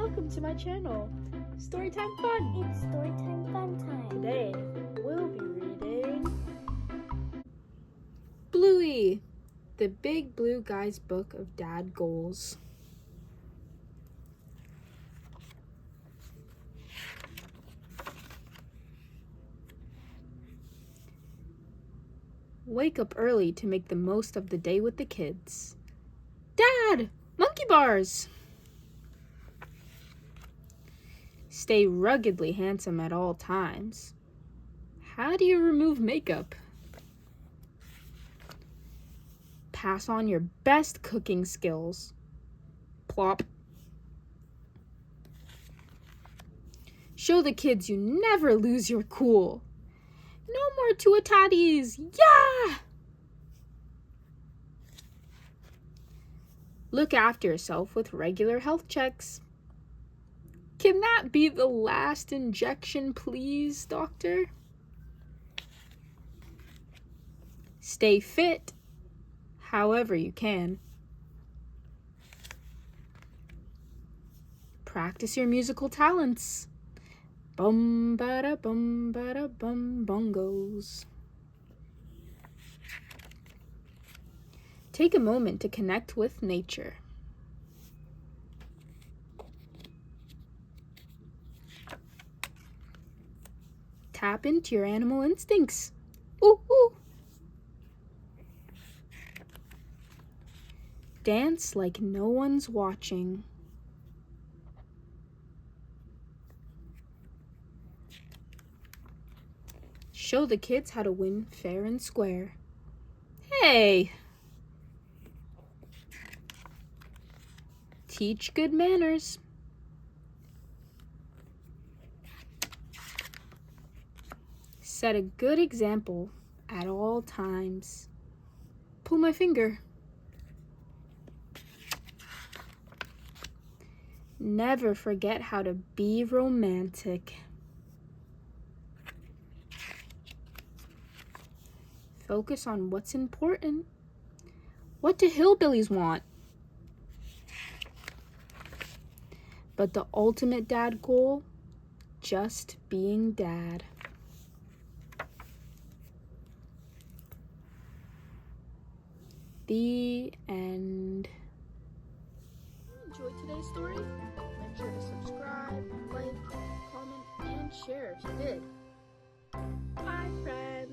welcome to my channel, Storytime Fun. It's Storytime Fun time. Today, we'll be reading Bluey, the Big Blue Guy's Book of Dad Goals. Wake up early to make the most of the day with the kids. Dad, monkey bars! Stay ruggedly handsome at all times. How do you remove makeup? Pass on your best cooking skills. Plop. Show the kids you never lose your cool. No more tuatatis. Yeah! Look after yourself with regular health checks. Can that be the last injection, please, doctor? Stay fit, however you can. Practice your musical talents. Bum bada bum bada bum bongos. Take a moment to connect with nature. Tap into your animal instincts. Ooh, ooh. Dance like no one's watching. Show the kids how to win fair and square. Hey! Teach good manners. Set a good example at all times. Pull my finger. Never forget how to be romantic. Focus on what's important. What do hillbillies want? But the ultimate dad goal, just being dad. The end. Enjoyed today's story? Make sure to subscribe, like, comment, and share if you did. Bye, friends.